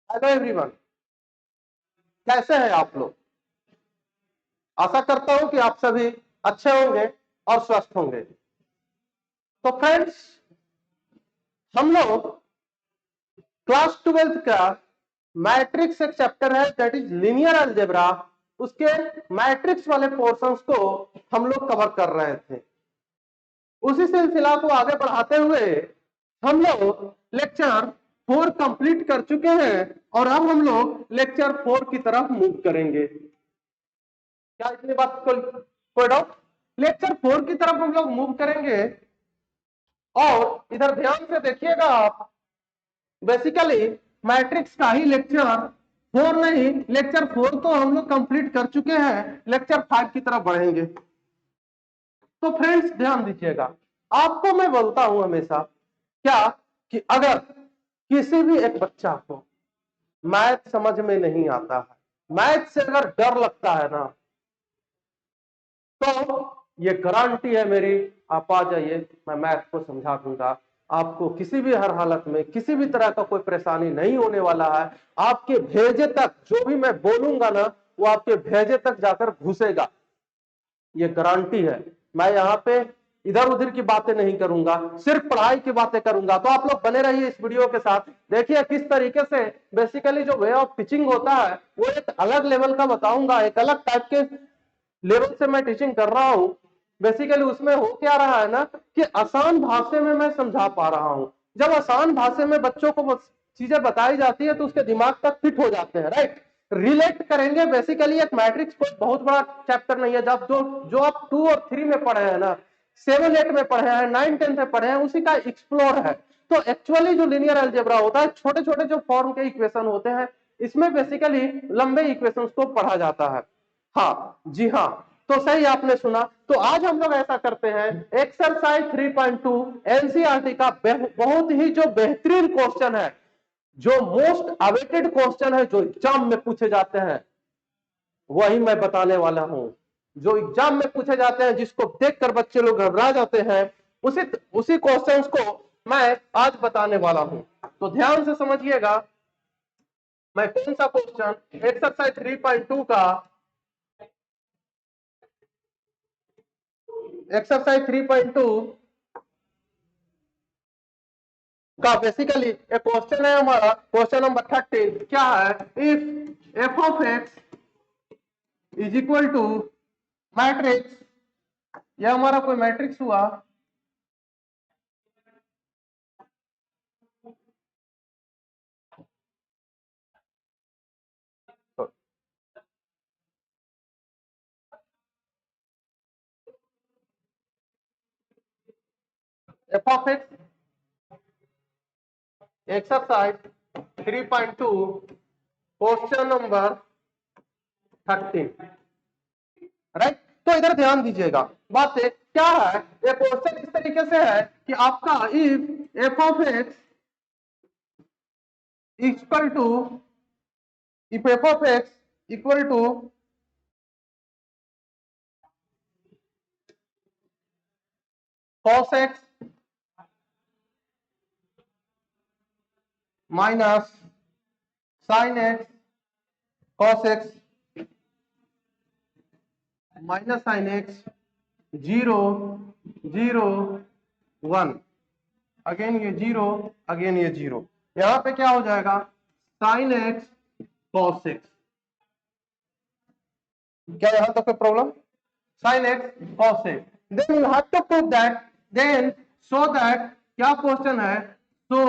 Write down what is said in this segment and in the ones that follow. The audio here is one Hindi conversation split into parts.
हेलो एवरीवन, कैसे हैं आप लोग। आशा करता हूं कि आप सभी अच्छे होंगे और स्वस्थ होंगे। तो फ्रेंड्स, हम लोग क्लास 12th का मैट्रिक्स एक चैप्टर है दैट इज लीनियर अलजेब्रा, उसके मैट्रिक्स वाले पोर्शंस को हम लोग कवर कर रहे थे। उसी सिलसिला को आगे बढ़ाते हुए हम लोग लेक्चर 4 कंप्लीट कर चुके हैं और अब हम लोग लेक्चर 4 की तरफ मूव करेंगे। क्या इतनी बात कोई डाउट? लेक्चर 4 की तरफ हम लोग मूव करेंगे और इधर ध्यान से देखिएगा आप। बेसिकली मैट्रिक्स का ही लेक्चर 4 नहीं, लेक्चर 4 तो हम लोग कंप्लीट कर चुके हैं, लेक्चर 5 की तरफ बढ़ेंगे। तो फ्रेंड्स ध्यान दीजिएगा, आपको मैं बोलता हूं हमेशा क्या कि अगर किसी भी एक बच्चा को मैथ समझ में नहीं आता है, मैथ से अगर डर लगता है ना, तो ये गारंटी है मेरी, आप आ जाइए, मैं मैथ को समझा दूंगा। आपको किसी भी हर हालत में किसी भी तरह का कोई परेशानी नहीं होने वाला है। आपके भेजे तक जो भी मैं बोलूंगा ना, वो आपके भेजे तक जाकर घुसेगा, ये गारंटी है। मैं यहाँ पे इधर उधर की बातें नहीं करूंगा, सिर्फ पढ़ाई की बातें करूंगा। तो आप लोग बने रहिए इस वीडियो के साथ, देखिए किस तरीके से बेसिकली जो वे ऑफ टीचिंग होता है वो एक अलग लेवल का बताऊंगा, एक अलग टाइप के लेवल से मैं टीचिंग कर रहा हूं। बेसिकली उसमें हो क्या रहा है ना कि आसान भाषा में मैं समझा पा रहा हूं। जब आसान भाषा में बच्चों को चीजें बताई जाती है तो उसके दिमाग तक फिट हो जाते हैं, राइट। रिलेट करेंगे। बेसिकली एक मैट्रिक्स कोई बहुत बड़ा चैप्टर नहीं है। जब जो आप 2 और 3 में पढ़े हैं ना, 7 8 में पढ़े हैं, 9 10 में पढ़े हैं, उसी का एक्सप्लोर है। तो एक्चुअली जो लीनियर अलजेब्रा होता है, छोटे छोटे जो फॉर्म के इक्वेशन होते हैं, इसमें बेसिकली लंबे इक्वेशंस को पढ़ा जाता है। हाँ जी हाँ, तो सही आपने सुना। तो आज हम लोग ऐसा करते हैं, एक्सरसाइज 3.2 एनसीईआरटी का बहुत ही जो बेहतरीन क्वेश्चन है, जो मोस्ट अवेटेड क्वेश्चन है, जो एग्जाम में पूछे जाते हैं, वही मैं बताने वाला हूं। जो एग्जाम में पूछे जाते हैं, जिसको देखकर बच्चे लोग घबरा जाते हैं, उसी उसी क्वेश्चंस को मैं आज बताने वाला हूं। तो ध्यान से समझिएगा, मैं कौन सा क्वेश्चन, एक्सरसाइज 3.2 का, एक्सरसाइज 3.2 का बेसिकली एक क्वेश्चन है हमारा, क्वेश्चन नंबर 13। क्या है? If f of x is equal to matrix, यह हमारा कोई मैट्रिक्स हुआ, f of x, exercise 3.2 question number 13, right. तो इधर ध्यान दीजिएगा, बात क्या है। ये क्वेश्चन इस तरीके से है कि आपका if f of x equal to, if f of x equal to cos x minus sin x, cos x minus sin x, 0 0 1, again ये 0, अगेन ये 0, यहां पे क्या हो जाएगा? sin x cos x। क्या यहां तक कोई problem? sin x cos x, then you have to prove that, then so that, क्या क्वेश्चन है? So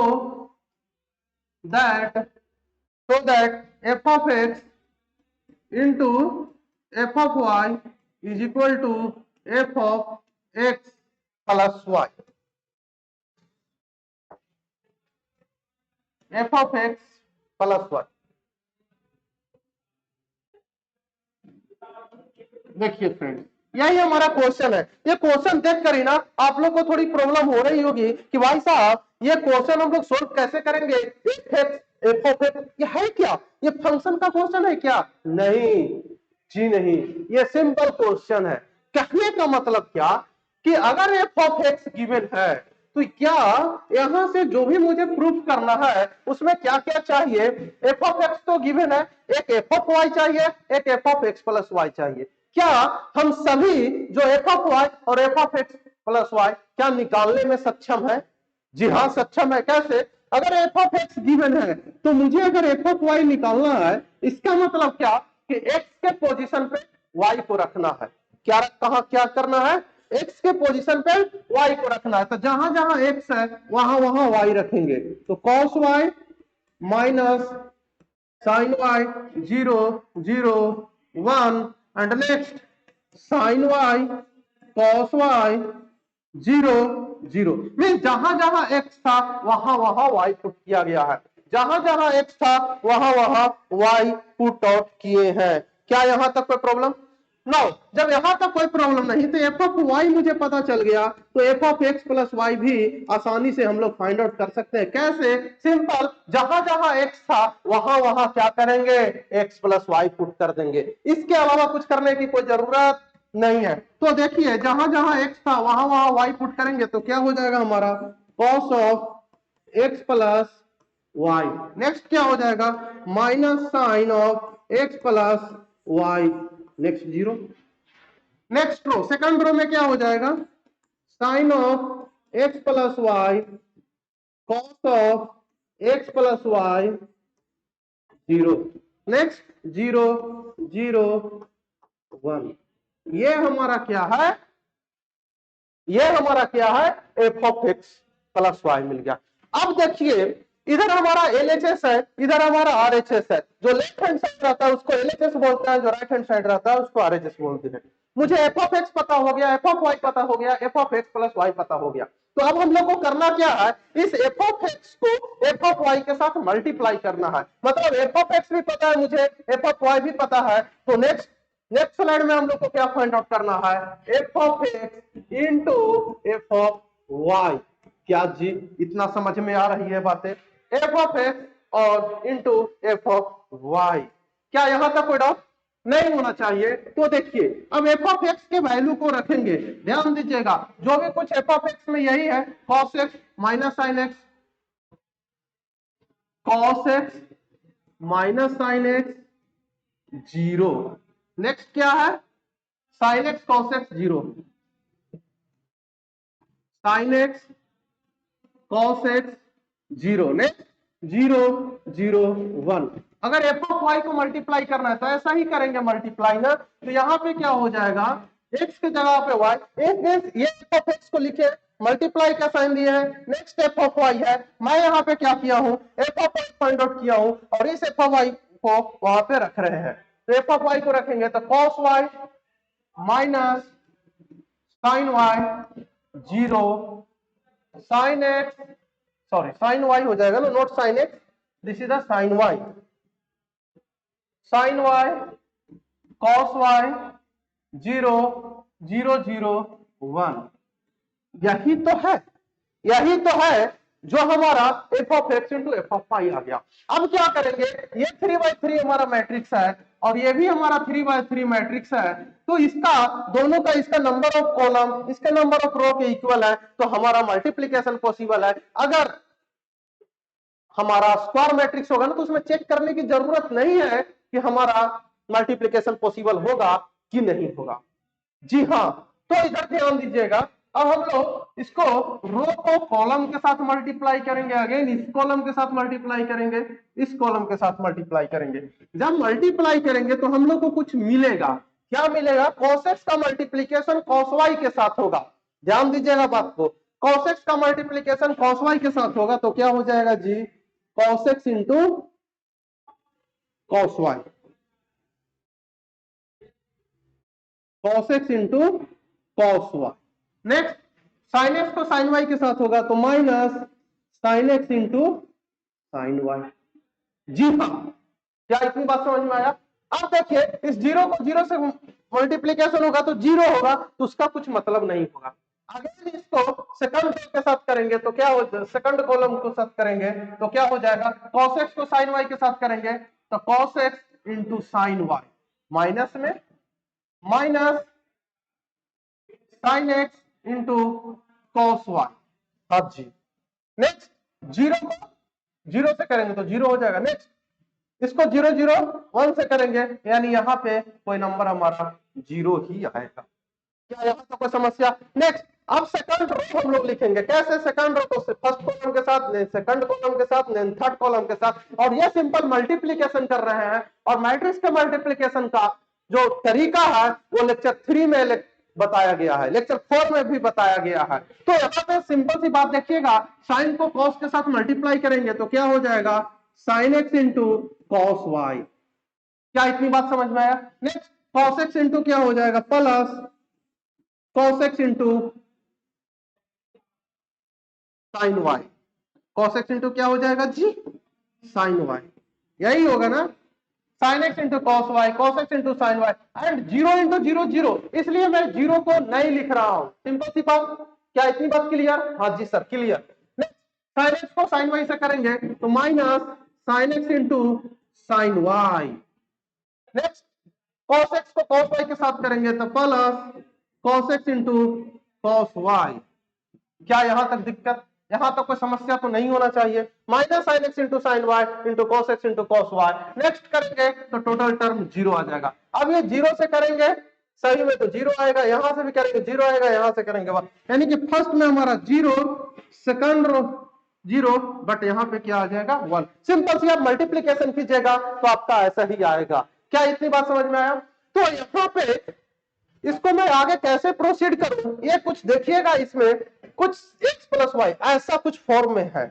that, so that f of x into f of y is equal to f of x plus y, f of x plus y। देखिए फ्रेंड, यही हमारा क्वेश्चन है। ये क्वेश्चन देख कर ही ना आप लोग को थोड़ी प्रॉब्लम हो रही होगी कि भाई साहब ये क्वेश्चन हम लोग सोल्व कैसे करेंगे, एफ ऑफ एक्स ये है क्या, ये फंक्शन का क्वेश्चन है क्या? नहीं जी नहीं, ये सिंपल क्वेश्चन है। कहने का मतलब क्या कि अगर एफ ऑफ एक्स गिवन है तो क्या यहां से जो भी मुझे प्रूफ करना है उसमें क्या क्या चाहिए? एफ ऑफ एक्स तो गिवन है, एक एफ ऑफ वाई चाहिए, एक f of x plus y चाहिए। क्या हम सभी जो एफ ऑफ वाई और f of x plus y क्या निकालने में सक्षम है? जी हाँ, सक्षम है। कैसे? अगर एफ ऑफ एक्स गिवन है तो मुझे अगर एफ ऑफ वाई निकालना है, इसका मतलब क्या कि एक्स के पोजीशन पे वाई को रखना है। क्या कहा क्या करना है? एक्स के पोजीशन पे वाई को रखना है। तो जहां जहां एक्स है वहां वहां वाई रखेंगे। तो cos Y minus sine y 0 0 1 and next sine y cos y 0 0 में जहां जहां एक्स था वहां वहां वाई पुट किया गया है। जहां जहां एक्स था वहां वहां वाई पुट आउट किए हैं। क्या यहां तक कोई प्रॉब्लम? नो। जब यहां तक कोई प्रॉब्लम नहीं तो एफ ऑफ वाई मुझे पता चल गया, तो f of x plus y भी आसानी से हम लोग फाइंड आउट कर सकते हैं। कैसे? सिंपल, जहां जहां एक्स था वहां वहां क्या करेंगे? एक्स प्लस वाई पुट कर देंगे। इसके अलावा कुछ करने की कोई जरूरत नहीं है। तो देखिए, जहां जहां एक्स था वहां वहां वाई पुट करेंगे तो क्या हो जाएगा हमारा? Cos of x plus y. Next क्या हो जाएगा? Minus sine of x plus y. Next 0। Next row, second row में क्या हो जाएगा? Sine of x plus Y cos of x plus y 0। Next 0 0 1। ये हमारा क्या है? ये हमारा क्या है? F of x plus Y मिल गया। अब देखिए, इधर हमारा एलएचएस है, इधर हमारा आरएचएस है। जो लेफ्ट हैंड साइड रहता है उसको एलएचएस बोलते हैं, जो राइट हैंड साइड रहता है उसको आरएचएस बोलते हैं। मुझे एफ ऑफ एक्स पता हो गया, एफ ऑफ वाई पता हो गया, f of x plus y पता हो गया। तो अब हम लोग को करना क्या है? इस एफ ऑफ एक्स को एफ ऑफ वाई के साथ मल्टीप्लाई करना है। मतलब एफ ऑफ एक्स भी पता है मुझे, एफ ऑफ वाई भी पता है। तो नेक्स्ट स्लाइड में हम लोग को क्या फाइंड आउट करना है? F of x into F of y. क्या जी इतना समझ में आ रही है बातें? एफ ऑफ एक्स और इंटू एफ ऑफ वाई। क्या यहां तक कोई डाउट नहीं होना चाहिए? तो देखिए, अब एफ ऑफ एक्स के वैल्यू को रखेंगे। ध्यान दीजिएगा, जो भी कुछ एफ ऑफ एक्स में यही है, cos x minus sine x, cos x minus sine x 0। Next क्या है? Sine x cos x 0, sine x cos x 0। Next 0 0 1। अगर एफ ऑफ वाई को मल्टीप्लाई करना है तो ऐसा ही करेंगे मल्टीप्लाई ना। तो यहां पे क्या हो जाएगा? एक्स की जगह पे वाई, ये एफ ऑफ एक्स को लिखे, मल्टीप्लाई का साइन दिए हैं। नेक्स्ट एफ ऑफ वाई है, मैं यहाँ पे क्या किया हूँ? F of y find out किया हूँ और इस एफ ऑफ वाई को वहां पे रख रहे हैं। तो एफ ऑफ वाई को रखेंगे तो cos Y minus sine y 0, sine x, sorry sine y हो जाएगा ना, not sine x, this is the sine y, sine y cos y 0 0 0 1। यही तो है, यही तो है जो हमारा F of x into F of Y आ गया। अब क्या करेंगे? ये 3/3 हमारा मैट्रिक्स है और ये भी हमारा 3/3 मैट्रिक्स है। तो इसका दोनों का इसका नंबर ऑफ कॉलम इसके नंबर ऑफ रो के इक्वल है, तो हमारा मल्टीप्लीकेशन पॉसिबल है। अगर हमारा स्क्वायर मैट्रिक्स होगा ना तो उसमें चेक करने की जरूरत नहीं है कि हमारा मल्टीप्लीकेशन पॉसिबल होगा कि नहीं होगा। जी हाँ, तो इधर ध्यान दीजिएगा। अब हम लोग इसको रो को कॉलम के साथ मल्टीप्लाई करेंगे, अगेन इस कॉलम के साथ मल्टीप्लाई करेंगे, इस कॉलम के साथ मल्टीप्लाई करेंगे। जब मल्टीप्लाई करेंगे तो हम लोग को कुछ मिलेगा। क्या मिलेगा? cos x का मल्टीप्लीकेशन cos y के साथ होगा। ध्यान दीजिएगा बात को, cos x का मल्टीप्लीकेशन cos y के साथ होगा तो क्या हो जाएगा जी? cos x into cos y, cos x into cos y। Next sin x को sin y के साथ होगा तो minus sin x into sin y। जी हाँ, क्या इतनी बात समझ में आया? अब देखिए, इस 0 को 0 से मल्टीप्लीकेशन होगा तो 0 होगा, तो उसका कुछ मतलब नहीं होगा। अगर इसको सेकंड के साथ करेंगे तो क्या हो जाएगा? सेकंड कॉलम को साथ करेंगे तो क्या हो जाएगा? cos x को sin y के साथ करेंगे तो cos x into sine y, minus में minus sin x into cos y। हाँ जी। नेक्स्ट, जीरो को जीरो से करेंगे तो जीरो हो जाएगा। नेक्स्ट, इसको 0 0 1 से करेंगे, यानी यहाँ पे कोई नंबर हमारा जीरो ही आएगा। क्या यहाँ तक कोई समस्या? नेक्स्ट, अब सेकंड रो हम लोग लिखेंगे। कैसे सेकंड रो को? फर्स्ट कॉलम के साथ, सेकंड कॉलम के साथ, थर्ड कॉलम के साथ, और ये सिंपल मल्टीप्लीकेशन कर रहे हैं। और मैट्रिक्स के मल्टीप्लीकेशन का जो तरीका है वो लेक्चर 3 में बताया गया है, लेक्चर 4 में भी बताया गया है। तो यहाँ पे सिंपल सी बात देखिएगा, साइन को कॉस के साथ मल्टीप्लाई करेंगे तो क्या हो जाएगा? Sine x into cos y. क्या इतनी बात समझ में आया? नेक्स्ट, कॉस एक्स इंटू क्या हो जाएगा? Plus cos x into sine Y. cos x into क्या हो जाएगा जी? Sine Y. यही होगा ना? Sine x into cos Y, cos x into sine Y, and zero into zero zero. इसलिए मैं जीरो को नहीं लिख रहा हूं। सिंपल सी बात। क्या इतनी बात क्लियर? हाँ जी सर, क्लियर। साइन एक्स को साइन वाई से करेंगे तो minus sine x into sine y. Next, cos x को cos y के साथ करेंगे तो plus cos x into cos y। क्या यहां तक दिक्कत? यहां तक कोई समस्या तो नहीं होना चाहिए। Minus sine x into sine y into cos x into cos y. Next करेंगे तो टोटल टर्म जीरो आ जाएगा। अब ये जीरो से करेंगे सही में तो जीरो आएगा, यहां से भी करेंगे जीरो आएगा, यहां से करेंगे वन, यानी कि फर्स्ट में हमारा zero, second row zero, but यहां पे क्या आ जाएगा? वन। सिंपल सी आप मल्टीप्लीकेशन कीजिएगा तो आपका ऐसा ही आएगा। क्या इतनी बात समझ में आया? तो यहां पे इसको मैं आगे कैसे प्रोसीड करूं, ये कुछ देखिएगा, इसमें कुछ x प्लस वाई ऐसा कुछ फॉर्म में है।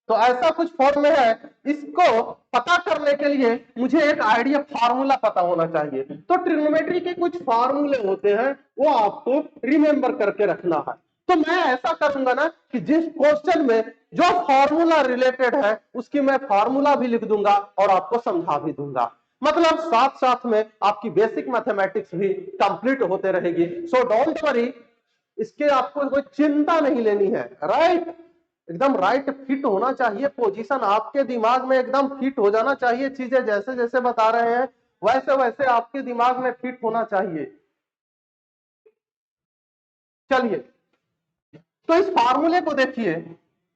तो ऐसा कुछ फॉर्म में है, इसको पता करने के लिए मुझे एक आइडिया फार्मूला पता होना चाहिए। तो ट्रिग्नोमेट्री के कुछ फार्मूले होते हैं, वो आपको रिमेंबर करके रखना है। तो मैं ऐसा करूंगा ना कि जिस क्वेश्चन में जो फार्मूला रिलेटेड है उसकी मैं फार्मूला भी लिख दूंगा और आपको समझा भी दूंगा। मतलब साथ साथ में आपकी बेसिक मैथमेटिक्स भी कंप्लीट होते रहेगी। सो डोंट वरी, इसके आपको कोई चिंता नहीं लेनी है। राइट, एकदम राइट फिट होना चाहिए पोजीशन, आपके दिमाग में एकदम फिट हो जाना चाहिए। चीजें जैसे जैसे बता रहे हैं वैसे वैसे आपके दिमाग में फिट होना चाहिए। चलिए, तो इस फार्मूले को देखिए।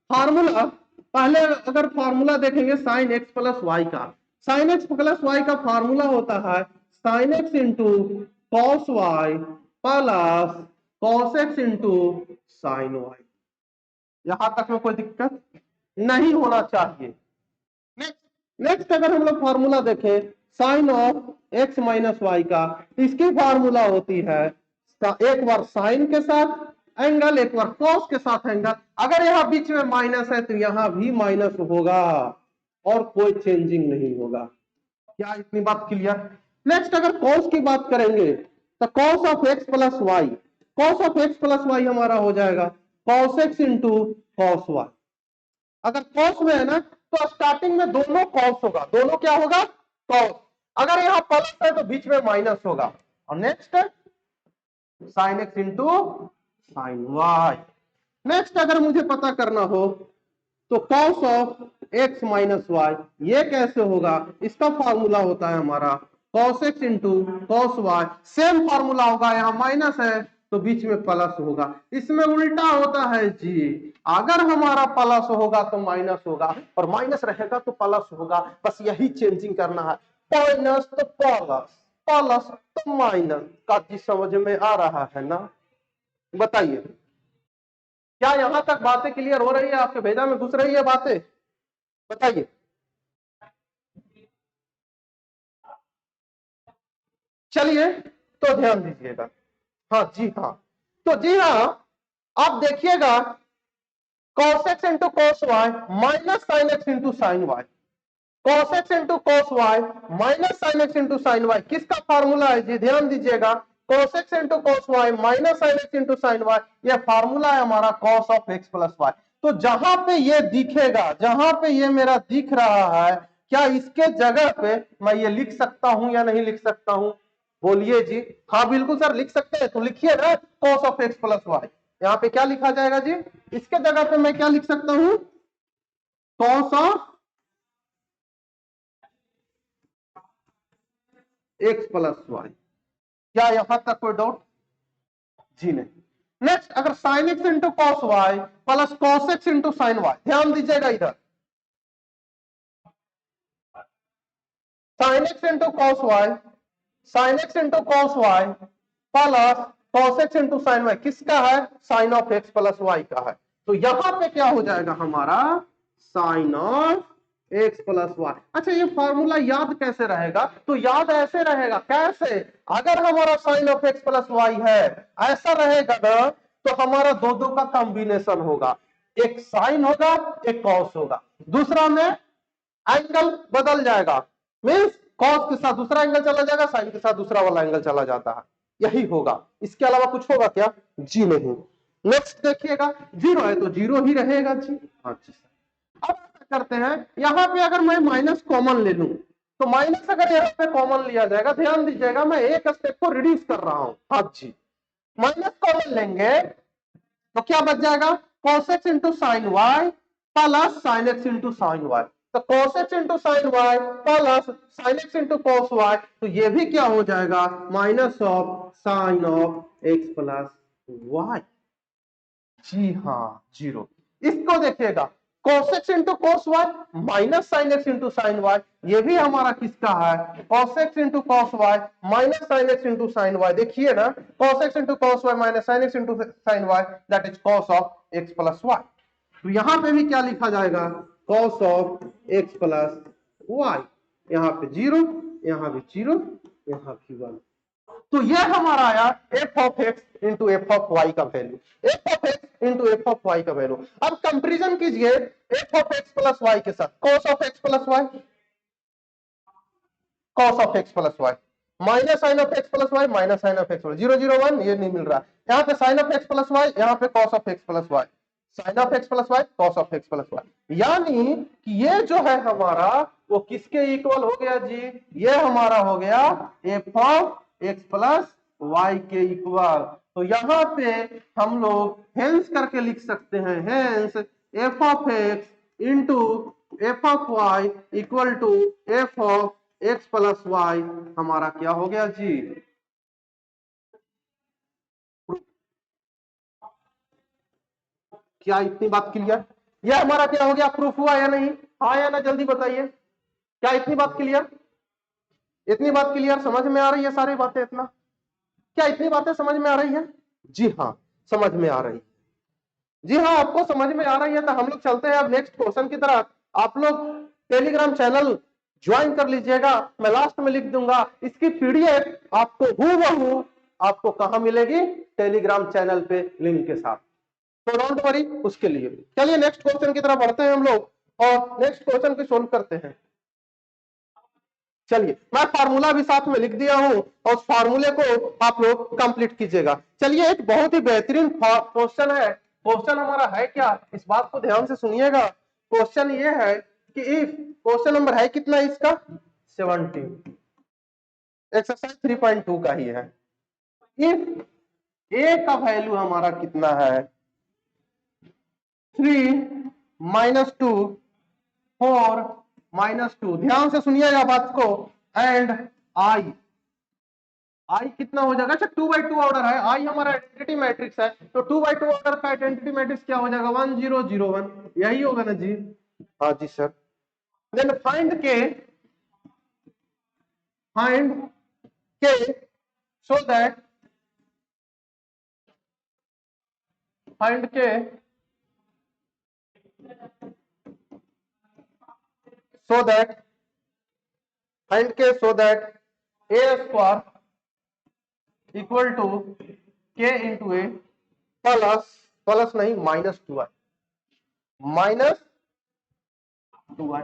फार्मूला पहले अगर फार्मूला देखेंगे साइन एक्स प्लस वाई का, साइन एक्स प्लस वाई का फार्मूला होता है sine x into cos y plus cos x into sine y. यहां तक में कोई दिक्कत नहीं होना चाहिए। नेक्स्ट, नेक्स्ट अगर हम लोग फार्मूला देखें sine of x minus y का, इसकी फार्मूला होती है एक बार साइन के साथ एंगल, एक बार कॉस के साथ एंगल। अगर यहाँ बीच में माइनस है तो यहाँ भी माइनस होगा और कोई चेंजिंग नहीं होगा। क्या इतनी बात क्लियर? नेक्स्ट, अगर कॉस की बात करेंगे तो cos of x plus Y, cos of x plus y हमारा हो जाएगा cos x into cos y. अगर कॉस में है ना तो स्टार्टिंग में दोनों कॉस होगा, दोनों क्या होगा? कॉस। अगर यहाँ प्लस है तो बीच में माइनस होगा। और next sine x into sine y. Next अगर मुझे पता करना हो तो cos of x minus y, ये कैसे होगा? इसका फॉर्मूला होता है हमारा cos x into cos y. Same formula होगा, यहाँ माइनस है तो बीच में प्लस होगा। इसमें उल्टा होता है जी, अगर हमारा प्लस होगा तो माइनस होगा और माइनस रहेगा तो प्लस होगा। बस यही चेंजिंग करना है। माइनस तो प्लस, प्लस तो माइनस का चीज समझ में आ रहा है ना? बताइए, क्या यहां तक बातें क्लियर हो रही है? आपके भेजा में घुस रही है बातें? बताइए। चलिए, तो ध्यान दीजिएगा। हाँ जी, हाँ, तो जी हाँ, आप देखिएगा cos x into cos Y minus sine x into sine Y, cos x into cos Y minus sine x into sine y किसका फार्मूला है जी? ध्यान दीजिएगा, cos x into cos Y minus sine x into sine y, यह फार्मूला है हमारा cos of x plus y. तो जहां पे ये दिखेगा, जहां पे ये मेरा दिख रहा है, क्या इसके जगह पे मैं ये लिख सकता हूं या नहीं लिख सकता हूं? बोलिए जी। हाँ बिल्कुल सर, लिख सकते हैं। तो लिखिए ना cos of x plus Y. यहाँ पे क्या लिखा जाएगा जी? इसके जगह पे मैं क्या लिख सकता हूं? cos of x plus y. क्या यहां तक कोई डाउट? जी नहीं। नेक्स्ट अगर sine x into cos y plus cos x into sine y, ध्यान दीजिएगा इधर, sine x into cos y, sine x into cos y plus cos x into sine y किसका है, sine of x plus y का है। तो यहां पे क्या हो जाएगा हमारा sine of x plus y. अच्छा ये फॉर्मूला याद कैसे रहेगा, तो याद ऐसे रहेगा, कैसे, अगर हमारा sine of x plus y है ऐसा रहेगा ना, तो हमारा दो दो का कॉम्बिनेशन होगा, एक साइन होगा एक कॉस होगा, दूसरा में एंगल बदल जाएगा, मीन्स कॉस के साथ दूसरा एंगल चला जाएगा, साइन के साथ दूसरा वाला एंगल चला जाता है, यही होगा, इसके अलावा कुछ होगा क्या, जी नहीं। नेक्स्ट देखिएगा, जीरो है तो जीरो ही रहेगा जी। अच्छा अब ऐसा करते हैं, यहां पे अगर मैं माइनस कॉमन ले लूं, तो माइनस अगर यहाँ पे कॉमन लिया जाएगा, ध्यान दीजिएगा मैं एक स्टेप को रिड्यूस कर रहा हूं, हाँ जी, माइनस कॉमन लेंगे तो क्या बच जाएगा, cos x into sine Y plus sine x into sine Y, तो cos x into sine Y plus sine x into cos Y, तो ये भी क्या हो जाएगा, minus of sine of x plus Y. जी हाँ जीरो। इसको देखिएगा, cos x into cos Y minus sine x into sine Y, ये भी हमारा किसका है, cos x into cos Y minus sine x into sine Y, देखिए ना, cos x into cos Y minus sine x into sine y that is cos of x plus y. तो यहां पे भी क्या लिखा जाएगा, cos of x plus y, यहां पे जीरो, यहां भी जीरो, यहां भी वन, तो ये हमारा आया F of x into F of Y का value, F of x into F of Y का वैल्यू। अब कंपेरिजन कीजिए F of x plus Y के साथ, cos of x plus Y, cos of x plus Y minus sine of x plus Y minus sine of X, zero zero one, ये नहीं मिल रहा, यहाँ पे sine of x plus Y, यहाँ पे cos of x plus y, sine of x plus Y cos of x plus y, यानी कि ये जो है हमारा वो किसके इक्वल हो गया जी, ये हमारा हो गया f of x plus Y के इक्वल। तो यहां पे हम लोग हेंस करके लिख सकते हैं, hence f of x into F of y equal to f of x plus y, हमारा क्या हो गया जी, क्या इतनी बात क्लियर, यह हमारा क्या हो गया, प्रूफ हुआ या नहीं, हाँ या ना, जल्दी बताइए, क्या इतनी बात क्लियर, इतनी बात क्लियर, समझ में आ रही है सारी बातें, इतना क्या इतनी बातें समझ में आ रही है, जी हाँ समझ में आ रही है, जी हाँ आपको समझ में आ रही है, तो हम लोग चलते हैं अब नेक्स्ट क्वेश्चन की तरफ। आप लोग टेलीग्राम चैनल ज्वाइन कर लीजिएगा, मैं लास्ट में लिख दूंगा, इसकी पीडीएफ आपको हूबहू आपको कहां मिलेगी, टेलीग्राम चैनल पे लिंक के साथ, तो डोंट वरी उसके लिए। चलिए नेक्स्ट क्वेश्चन की तरफ बढ़ते हैं हम लोग और नेक्स्ट क्वेश्चन को सोल्व करते हैं। चलिए मैं फार्मूला भी साथ में लिख दिया हूं और उस फार्मूले को आप लोग कंप्लीट कीजिएगा। चलिए एक बहुत ही बेहतरीन क्वेश्चन है, क्वेश्चन हमारा है क्या, इस बात को ध्यान से सुनिएगा। क्वेश्चन ये है कि इफ, क्वेश्चन नंबर है कितना इसका, 17, एक्सरसाइज 3.2 का ही है। इफ ए का वैल्यू हमारा कितना है, 3 माइनस 2 4 माइनस 2, ध्यान से सुनिएगा बात को, एंड आई, आई कितना हो जाएगा, अच्छा 2/2 ऑर्डर है, आई हमारा आइडेंटिटी मैट्रिक्स है, तो 2/2 ऑर्डर का आइडेंटिटी मैट्रिक्स क्या हो जाएगा, 1 0 0 1, यही होगा ना जी, हाँ जी सर। देन फाइंड के, फाइंड के सो दैट, फाइंड के so that, find k so that a square equal to k into a plus, plus नहीं माइनस 2i, माइनस 2i,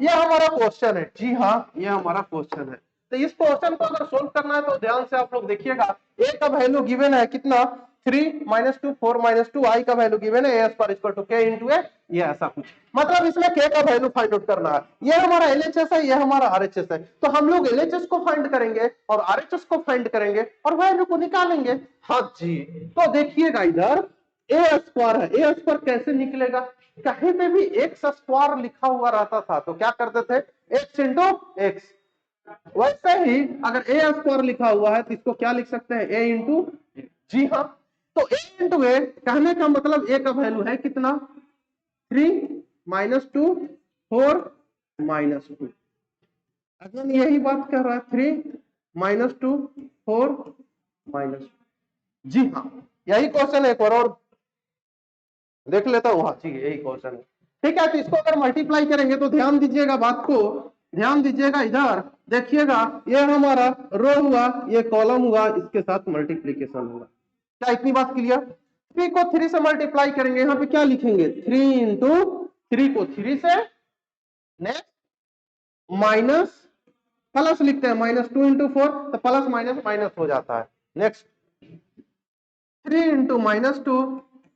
ये हमारा क्वेश्चन है, जी हाँ ये हमारा क्वेश्चन है। तो इस क्वेश्चन को अगर सोल्व करना है तो ध्यान से आप लोग देखिएगा, a का वैल्यू गिवन है कितना, 3 माइनस 2 4 माइनस 2, आई का वैल्यू गिवन है ए स्क्वायर इक्वल टू के इंटू ए, ये ऐसा कुछ, मतलब इसमें के का वैल्यू फाइंड आउट करना है, ये हमारा एलएचएस है, ये हमारा आरएचएस है, तो हम लोग एलएचएस को फाइंड करेंगे और आरएचएस को फाइंड करेंगे और वैल्यू को निकालेंगे, हाँ जी। तो देखिएगा इधर ए स्क्वायर है, ए स्क्वायर कैसे निकलेगा, कहीं पे भी एक्स स्क्वायर लिखा हुआ रहता था तो क्या करते थे, एक्स इंटू एक्स, वैसे ही अगर ए स्क्वायर लिखा हुआ है तो इसको क्या लिख सकते हैं, ए इंटू, जी हाँ। तो a इंटू ए कहने का मतलब a का वैल्यू है कितना, 3 माइनस 2 4 माइनस 2। अगेन यही बात कर रहा है, 3 माइनस 2 4 माइनस। जी हाँ, यही क्वेश्चन है, एक और देख लेता हूं। हाँ जी, यही क्वेश्चन है। ठीक है, तो इसको अगर मल्टीप्लाई करेंगे तो ध्यान दीजिएगा बात को, ध्यान दीजिएगा इधर देखिएगा, ये हमारा रो हुआ, ये कॉलम हुआ, इसके साथ मल्टीप्लीकेशन होगा। क्या इतनी बात क्लियर? 3 को 3 से मल्टीप्लाई करेंगे, यहाँ पे क्या लिखेंगे, 3 इंटू 3 को 3 से, नेक्स्ट माइनस प्लस लिखते हैं, माइनस 2 इंटू 4, तो प्लस माइनस माइनस हो जाता है। Next 3 into minus 2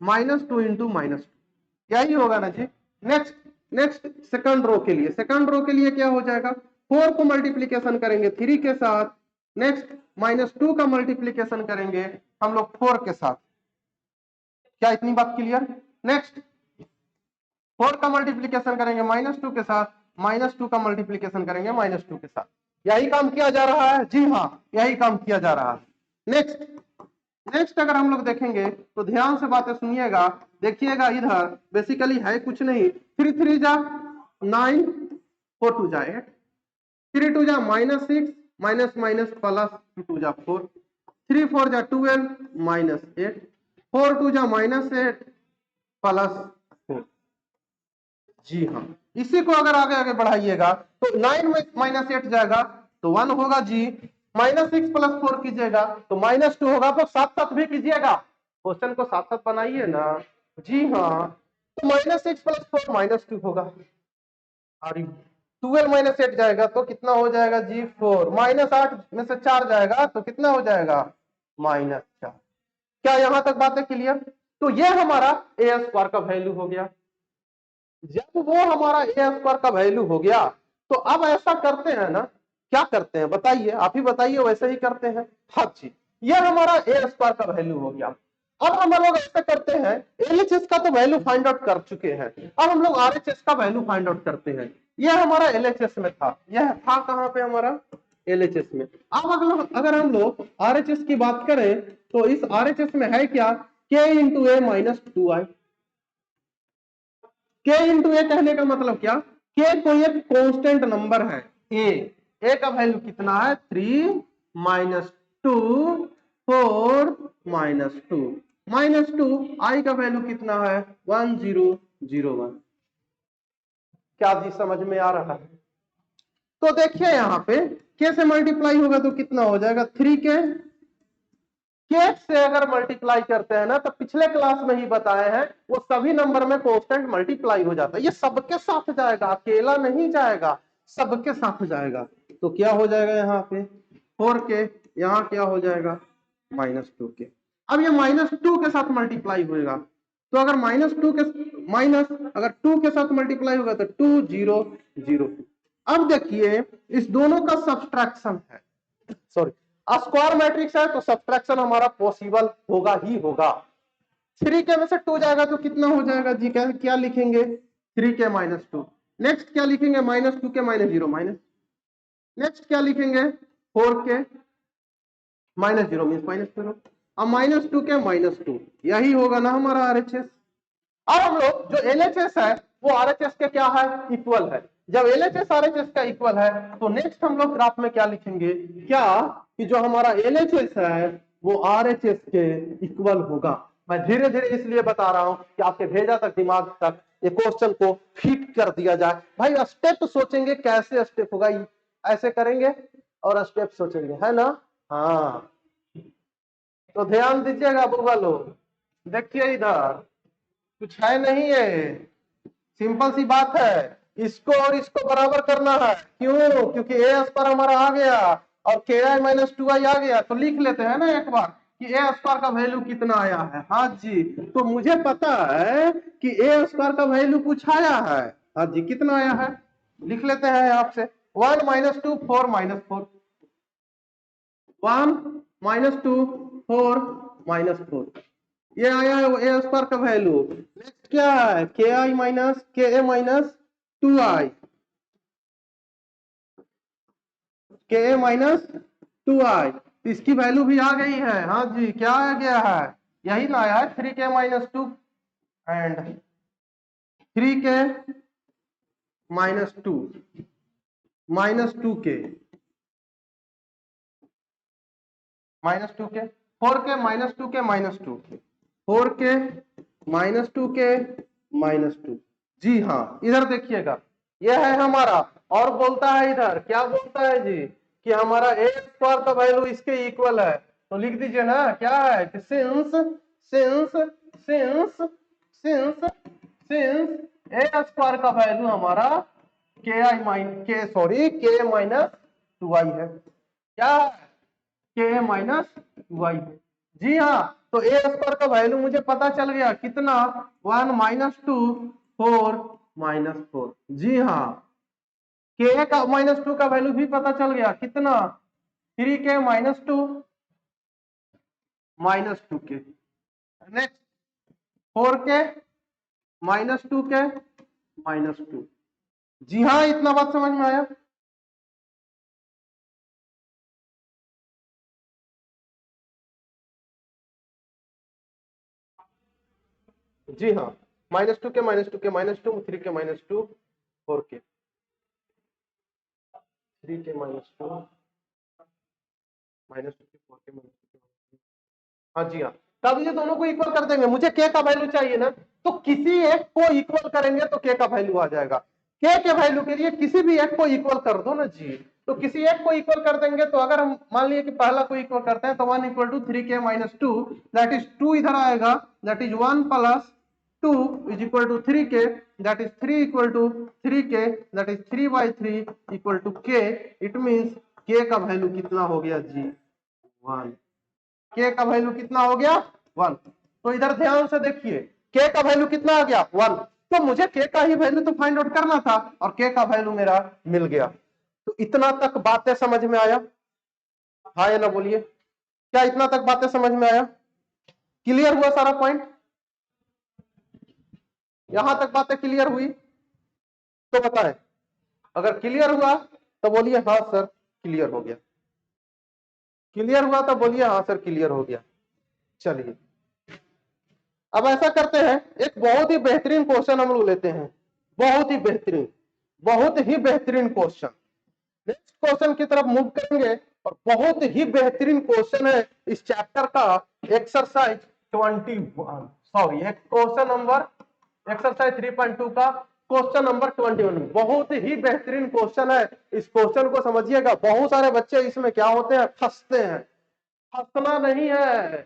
minus 2 into minus 2, यही होगा ना जी। नेक्स्ट नेक्स्ट सेकंड रो के लिए, सेकंड रो के लिए क्या हो जाएगा, 4 को मल्टीप्लीकेशन करेंगे 3 के साथ, नेक्स्ट माइनस 2 का मल्टीप्लीकेशन करेंगे हम लोग 4 के साथ। क्या इतनी बात क्लियर? नेक्स्ट 4 का मल्टीप्लीकेशन करेंगे माइनस 2 के साथ, माइनस 2 का मल्टीप्लीकेशन करेंगे माइनस 2 के साथ। यही काम किया जा रहा है, जी हाँ, यही काम किया जा रहा है। नेक्स्ट नेक्स्ट अगर हम लोग देखेंगे तो ध्यान से बातें सुनिएगा, देखिएगा इधर बेसिकली है कुछ नहीं, 3 3 जा 9, 4 2 जा 8, 3 2 जा माइनस 6, माइनस माइनस प्लस 2 जा 4, 3 4 जा 12 माइनस 8, 4 2 जा माइनस 8 प्लस 4। जी हाँ, इसी को अगर आगे आगे बढ़ाइएगा तो 9 में माइनस 8 जाएगा तो 1 होगा जी, माइनस 6 प्लस 4 कीजिएगा तो माइनस 2 होगा। तो साथ साथ भी कीजिएगा, क्वेश्चन को साथ साथ बनाइए ना। जी हाँ, तो माइनस 6 प्लस 4 माइनस 2 होगा, और 12 माइनस 8 जाएगा तो कितना हो जाएगा जी, 4, माइनस 8 में से 4 जाएगा तो कितना हो जाएगा, माइनस 4। क्या यहां तक बात है क्लियर? तो ये हमारा ए स्क्वायर का वैल्यू हो गया। जब वो हमारा ए स्क्वायर का वैल्यू हो गया तो अब ऐसा करते हैं ना, क्या करते हैं बताइए, आप ही बताइए, वैसे ही करते हैं। हाँ जी, ये हमारा ए स्क्वायर का वैल्यू हो गया। अब हम लोग ऐसा करते हैं, एलएचएस का तो वैल्यू फाइंड आउट कर चुके हैं, अब हम लोग आरएचएस का वैल्यू फाइंड आउट करते हैं। ये हमारा एलएचएस में था, यह था कहां पे हमारा, एलएचएस में। अब अगर हम लोग आरएचएस की बात करें तो इस आरएचएस में है क्या, के इंटू ए माइनस 2i। के इंटू ए कहने का मतलब क्या, के कोई एक कांस्टेंट नंबर है, ए का वैल्यू कितना है, 3 माइनस 2 4 माइनस 2 माइनस 2, आई का वैल्यू कितना है, 1001। क्या जी समझ में आ रहा है? तो देखिए यहाँ पे के से मल्टीप्लाई होगा तो कितना हो जाएगा, 3 के से अगर मल्टीप्लाई करते हैं ना, तो पिछले क्लास में ही बताए हैं, वो सभी नंबर में कांस्टेंट मल्टीप्लाई हो जाता है। ये सबके साथ जाएगा, अकेला नहीं जाएगा, सबके साथ जाएगा। तो क्या हो जाएगा यहाँ पे 4 के, यहाँ क्या हो जाएगा माइनस 2 के। अब ये माइनस 2 के साथ मल्टीप्लाई होगा, तो अगर माइनस 2 के माइनस अगर 2 के साथ मल्टीप्लाई होगा तो 2 0 0। अब देखिए इस दोनों का सब्सट्रैक्शन है, सॉरी स्क्वायर मैट्रिक्स है, तो सब्सट्रैक्शन हमारा पॉसिबल होगा ही होगा। 3 के में से 2 जाएगा तो कितना हो जाएगा जी, क्या लिखेंगे, 3 के माइनस 2। नेक्स्ट क्या लिखेंगे, माइनस 2 के माइनस 0 माइनस। नेक्स्ट क्या लिखेंगे, 4 के माइनस 0 मीन माइनस 0। अब माइनस 2 के माइनस 2, यही होगा ना हमारा आरएचएस। अब हम लोग जो एलएचएस है वो आरएचएस के क्या है, इक्वल है। जब एलएचएस आरएचएस का इक्वल है तो नेक्स्ट हम लोग ग्राफ में क्या लिखेंगे, क्या कि जो हमारा एलएचएस है वो आरएचएस के इक्वल होगा। मैं धीरे धीरे इसलिए बता रहा हूं कि आपके भेजा तक, दिमाग तक ये क्वेश्चन को फिट कर दिया जाए। भाई स्टेप सोचेंगे, कैसे स्टेप होगा, ऐसे करेंगे और स्टेप सोचेंगे, है ना। हाँ, तो ध्यान दीजिएगा बुआ लोग, देखिए इधर कुछ है नहीं है, सिंपल सी बात है, इसको और इसको बराबर करना है। क्यों, क्योंकि ए स्क्वायर हमारा आ गया और के आई माइनस 2i आ गया, तो लिख लेते हैं ना एक बार कि ए स्क्वायर का वैल्यू कितना आया है। हाँ जी, तो मुझे पता है कि ए स्क्वायर का वैल्यू कुछ आया है। हाँ जी, कितना आया है, लिख लेते हैं आपसे, 1 माइनस 2 4 माइनस 4, 1 माइनस 2 4 माइनस 4, ये आया है ए स्क्वायर का वैल्यू। नेक्स्ट क्या है, के आई माइनस के ए माइनस 2i, के ए माइनस 2i, इसकी वैल्यू भी आ गई है। हाँ जी, क्या आ गया है, यही ना आया है 3k minus 2 and 3k minus 2 minus 2k minus 2k 4k minus 2k minus 2k 4k minus 2k minus 2। जी हाँ, इधर देखिएगा, यह है हमारा, और बोलता है इधर क्या बोलता है जी कि हमारा ए स्क्वायर का वैल्यू इसके इक्वल है। तो लिख दीजिए ना क्या है कि since since since since since A square का वैल्यू हमारा के आई के माइनस 2i है। क्या है? के माइनस 2i है। जी हाँ, तो ए स्क्वायर का वैल्यू मुझे पता चल गया कितना, 1 माइनस 2 4 माइनस 4। जी हाँ, के का माइनस 2 का वैल्यू भी पता चल गया कितना, 3k minus 2 minus 2k। Next 4k minus 2k minus 2। जी हाँ, इतना बात समझ में आया। जी हाँ, minus 2k minus 2k minus 2 3k minus 2 4k 3k minus 2 minus 2k 4k minus 2k। हाँ जी हाँ, तब ये दोनों को इक्वल कर देंगे। मुझे के का वैल्यू चाहिए ना, तो किसी एक को इक्वल करेंगे तो के का वैल्यू आ जाएगा। के वैल्यू के लिए किसी भी एक को इक्वल कर दो ना जी। तो किसी एक को इक्वल कर देंगे, तो अगर हम मान लिए कि पहला को इक्वल करते हैं तो 1 equal to 3k minus 2, that is 2 इधर आएगा, that is 1 plus 2 is equal to 3k, that is 3 equal to 3k, that is 3/3 equal to k। It means k का वैल्यू कितना हो गया जी, 1। के का वैल्यू कितना हो गया, 1। तो इधर ध्यान से देखिए, के का वैल्यू कितना आ गया, 1। तो मुझे के का ही वैल्यू तो फाइंड आउट करना था, और के का वैल्यू मेरा मिल गया। तो इतना तक बातें समझ में आया, हाँ या ना बोलिए, क्या इतना तक बातें समझ में आया, क्लियर हुआ सारा पॉइंट, यहां तक बातें क्लियर हुई तो बताएं। अगर क्लियर हुआ तो बोलिए हाँ सर क्लियर हो गया, क्लियर हुआ तो बोलिए हाँ सर क्लियर हो गया। चलिए, अब ऐसा करते हैं, एक बहुत ही बेहतरीन क्वेश्चन हम लोग लेते हैं, बहुत ही बेहतरीन, बहुत ही बेहतरीन क्वेश्चन। नेक्स्ट क्वेश्चन की तरफ मूव करेंगे, और बहुत ही बेहतरीन क्वेश्चन है इस चैप्टर का, exercise 21, sorry question number, exercise 3.2 का क्वेश्चन नंबर 21। बहुत ही बेहतरीन क्वेश्चन है, इस क्वेश्चन को समझिएगा। बहुत सारे बच्चे इसमें क्या होते हैं, फंसते हैं। फंसना नहीं है,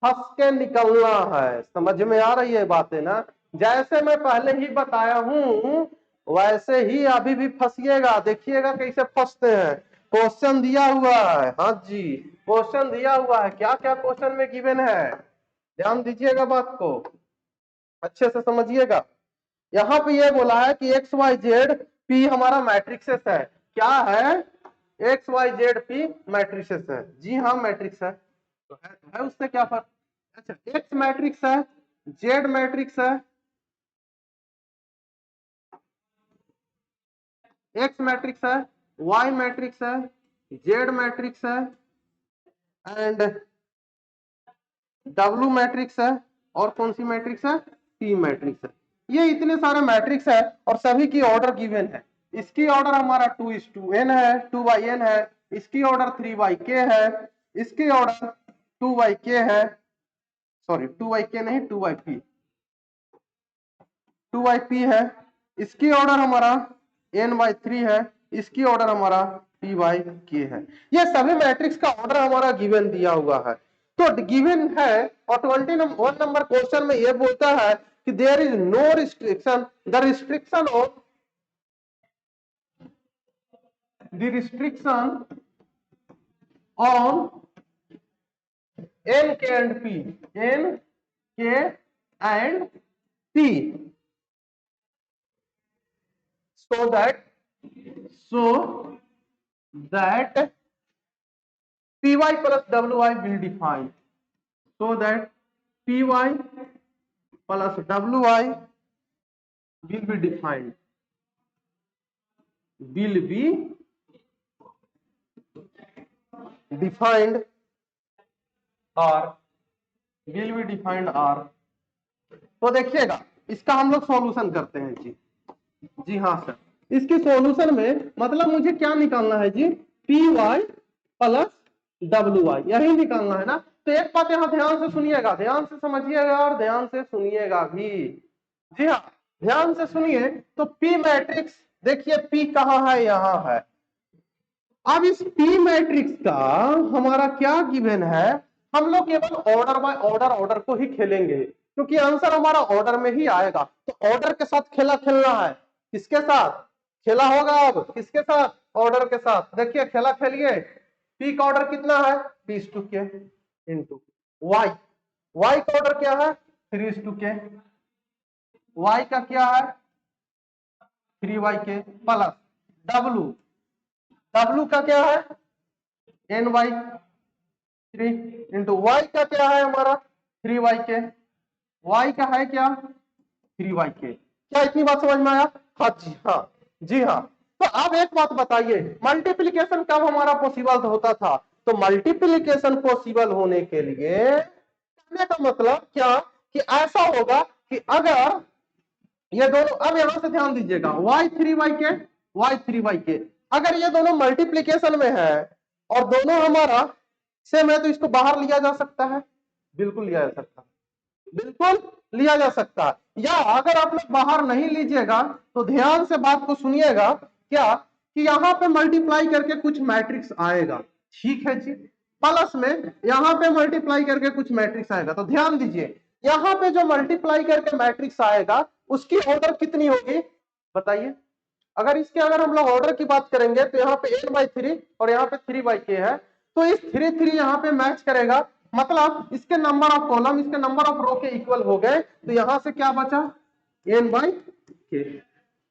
फंस के निकलना है। समझ में आ रही है बातें ना, जैसे मैं पहले ही बताया हूं वैसे ही अभी भी फंसिएगा। देखिएगा कैसे फंसते हैं। क्वेश्चन दिया हुआ है, हाँ जी क्वेश्चन दिया हुआ है, क्या क्या क्वेश्चन में गिवन है, ध्यान दीजिएगा बात को, अच्छे से समझिएगा। यहाँ पे ये बोला है कि x y z p matrices मैट्रिक्सेस है। क्या है, x y z p matrices है। जी हाँ मैट्रिक्स है, तो है उससे क्या फर्क। अच्छा, एक्स मैट्रिक्स है, जेड मैट्रिक्स है, एक्स मैट्रिक्स है, वाई मैट्रिक्स है, जेड मैट्रिक्स है, एंड डब्ल्यू मैट्रिक्स है, और कौन सी मैट्रिक्स है, पी मैट्रिक्स है। ये इतने सारे मैट्रिक्स है, और सभी की ऑर्डर गिवन है। इसकी ऑर्डर हमारा 2:n है, 2/n है। इसकी ऑर्डर 3/k है, इसकी ऑर्डर 2/k है, सॉरी 2/k नहीं 2/p, 2/p है। इसकी ऑर्डर हमारा n/3 है, इसकी ऑर्डर हमारा p/k है। ये सभी मैट्रिक्स का ऑर्डर हमारा गिवन दिया हुआ है। तो गिवन है, और 21 नंबर क्वेश्चन में ये बोलता है कि there is no restriction, the restriction of the restriction on n, k and p, n, k and p, so that py plus wi will define, so that py plus wi will be defined, will be defined, or will be defined R. तो देखिएगा इसका हम लोग सॉल्यूशन करते हैं जी। जी हाँ सर, इसकी सॉल्यूशन में मतलब मुझे क्या निकालना है जी, P Y plus W Y, यही निकालना है ना। तो एक बात यहाँ ध्यान से सुनिएगा, ध्यान से समझिएगा और ध्यान से सुनिएगा भी। जी हाँ, ध्यान से सुनिए। तो पी मैट्रिक्स, देखिए पी कहाँ है, यहाँ है। अब इस पी मैट्रिक्स का हमारा क्या गिवन है, हम लोग केवल ऑर्डर बाय ऑर्डर ऑर्डर को ही खेलेंगे, क्योंकि आंसर हमारा ऑर्डर में ही आएगा। तो ऑर्डर के साथ खेला खेलना है। किसके साथ खेला होगा, अब किसके साथ, ऑर्डर के साथ। देखिए खेला खेलिए। पी का ऑर्डर कितना है, पी टू के इंटू वाई। वाई का ऑर्डर क्या है, 3:k। वाई का क्या है, 3y के प्लस डब्लू। डब्लू का क्या है, ny3 इंटू वाई का क्या है हमारा 3y के। वाई का है क्या 3y के। क्या इतनी बात समझ में आया? हाँ जी हाँ, जी हाँ। तो अब एक बात बताइए, मल्टीप्लीकेशन कब हमारा पॉसिबल होता था? तो मल्टीप्लीकेशन पॉसिबल होने के लिए कहने का मतलब क्या कि ऐसा होगा कि अगर ये दोनों, अब यहां से ध्यान दीजिएगा, y3y के अगर ये दोनों मल्टीप्लीकेशन में है और दोनों हमारा सेम है, तो इसको बाहर लिया जा सकता है, बिल्कुल लिया जा सकता है, बिल्कुल लिया जा सकता है। या अगर आप लोग बाहर नहीं लीजिएगा तो ध्यान से बात को सुनिएगा, क्या कि यहां पे मल्टीप्लाई करके कुछ मैट्रिक्स आएगा, ठीक है जी। प्लस में यहां पे मल्टीप्लाई करके कुछ मैट्रिक्स आएगा। तो ध्यान दीजिए, यहां पे जो मल्टीप्लाई करके मैट्रिक्स आएगा उसकी ऑर्डर कितनी होगी बताइए। अगर इसके अगर हम लोग ऑर्डर की बात करेंगे तो यहाँ पे n/3 और यहाँ पे 3/k है, तो इस 3 यहाँ पे मैच करेगा, मतलब इसके नंबर ऑफ कॉलम इसके नंबर ऑफ रो के इक्वल हो गए। तो यहां से क्या बचा, n/k।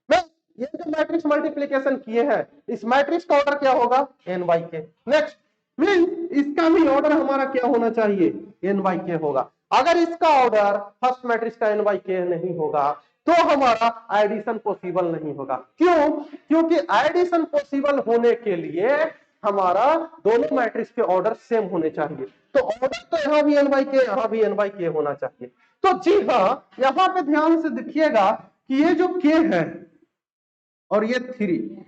मैं ये जो मैट्रिक्स मल्टीप्लीकेशन किए हैं, इस मैट्रिक्स का ऑर्डर क्या होगा, n/k। नेक्स्ट मीन इसका भी ऑर्डर हमारा क्या होना चाहिए, n/k होगा। अगर इसका ऑर्डर फर्स्ट मैट्रिक्स का n/k नहीं होगा तो हमारा एडिशन पॉसिबल नहीं होगा। क्यों? क्योंकि एडिशन पॉसिबल होने के लिए हमारा दोनों मैट्रिक्स के ऑर्डर सेम होने चाहिए। तो ऑर्डर तो यहाँ भी n/k यहाँ भी n/k होना चाहिए। तो जी हाँ, यहां पे ध्यान से देखिएगा कि ये जो k है और ये 3,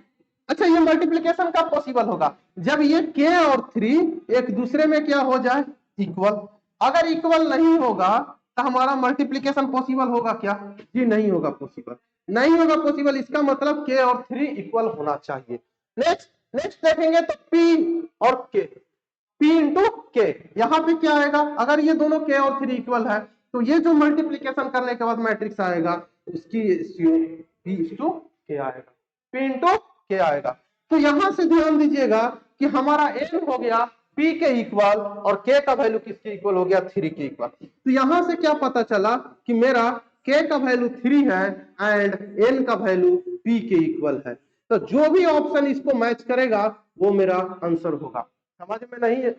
अच्छा ये मल्टीप्लीकेशन कब पॉसिबल होगा, जब ये k और 3 एक दूसरे में क्या हो जाए, इक्वल। अगर इक्वल नहीं होगा तो हमारा मल्टीप्लीकेशन पॉसिबल होगा क्या, जी नहीं होगा पॉसिबल, नहीं होगा पॉसिबल। इसका मतलब k और 3 इक्वल होना चाहिए। नेक्स्ट नेक्स्ट देखेंगे तो p और k, p इंटू के, यहां पे क्या आएगा, अगर ये दोनों k और 3 इक्वल है तो ये जो मल्टीप्लीकेशन करने के बाद मैट्रिक्स आएगा उसकी p इंटू के आएगा, p इंटू के आएगा। तो यहां से ध्यान दीजिएगा कि हमारा n हो गया p के इक्वल और k का वैल्यू किसके इक्वल हो गया, 3 के इक्वल। तो यहां से क्या पता चला कि मेरा k का वैल्यू 3 है एंड n का वैल्यू p के इक्वल है। तो जो भी ऑप्शन इसको मैच करेगा वो मेरा आंसर होगा। समझ में नहीं है,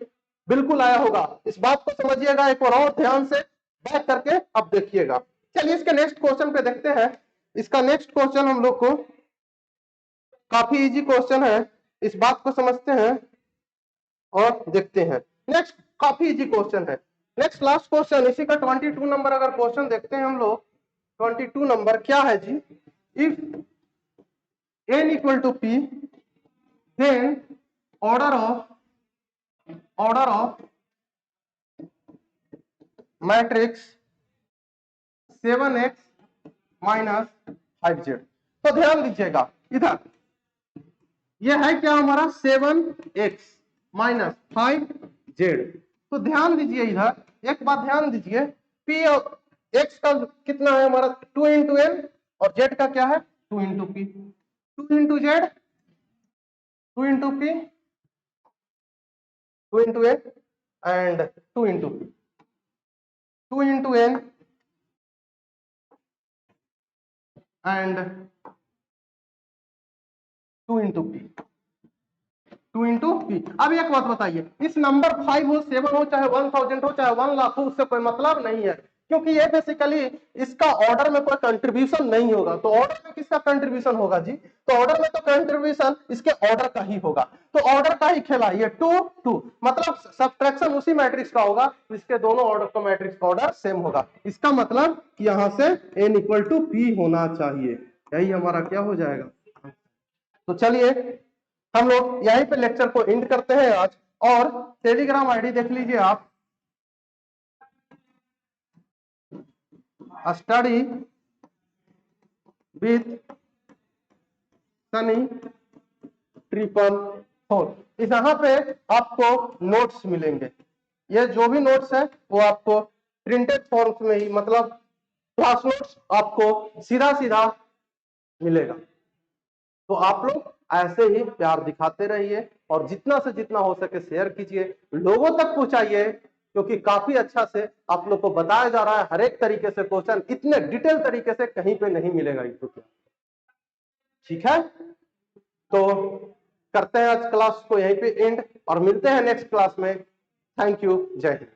बिल्कुल आया होगा, इस बात को समझिएगा एक बार और ध्यान से बैक करके अब देखिएगा। चलिए इसके नेक्स्ट क्वेश्चन पे देखते हैं। इसका नेक्स्ट क्वेश्चन हम लोग को काफी इजी क्वेश्चन है, इस बात को समझते हैं और देखते हैं। नेक्स्ट काफी इजी क्वेश्चन है। नेक्स्ट लास्ट क्वेश्चन इसी का 22 नंबर अगर क्वेश्चन देखते हैं हम लोग, 22 नंबर क्या है जी, if n equal to p then order of matrix 7x minus 5z। तो ध्यान दीजिएगा इधर ये है क्या हमारा 7x माइनस 5z। तो ध्यान दीजिए इधर एक बात ध्यान दीजिए, p और x का कितना है हमारा 2 इंटू n और z का क्या है 2 into p, 2 into z 2 into p 2 into n and 2 into p, 2 into n and 2 into p, 2 into p। अब एक बात बताइए, इस नंबर 5 हो 7 हो चाहे 1000 हो चाहे 1 लाख हो, उससे कोई मतलब नहीं है। क्योंकि ये बेसिकली इसका ऑर्डर में कोई कंट्रीब्यूशन नहीं होगा। तो ऑर्डर में किसका कंट्रीब्यूशन होगा जी? तो ऑर्डर में तो कंट्रीब्यूशन इसके ऑर्डर का ही होगा। तो ऑर्डर का ही खेला ये 2 2, मतलब सब्ट्रैक्शन उसी मैट्रिक्स का होगा जिसके दोनों ऑर्डर का मैट्रिक्स का ऑर्डर सेम होगा। इसका मतलब कि यहां से n इक्वल टू p होना चाहिए। यही हमारा क्या हो जाएगा। तो चलिए हम लोग यहीं पे लेक्चर को एंड करते हैं आज। और टेलीग्राम आईडी देख लीजिए आप, स्टडी विथ सनी 444, इस यहाँ पे आपको नोट्स मिलेंगे। ये जो भी नोट्स है वो आपको प्रिंटेड फॉर्म्स में ही, मतलब क्लास नोट्स आपको सीधा सीधा मिलेगा। तो आप लोग ऐसे ही प्यार दिखाते रहिए और जितना से जितना हो सके शेयर कीजिए, लोगों तक पहुंचाइए, क्योंकि काफी अच्छा से आप लोग को बताया जा रहा है। हर एक तरीके से क्वेश्चन इतने डिटेल तरीके से कहीं पे नहीं मिलेगा यूट्यूब पे। ठीक है, तो करते हैं आज क्लास को यहीं पे एंड और मिलते हैं नेक्स्ट क्लास में। थैंक यू, जय हिंद।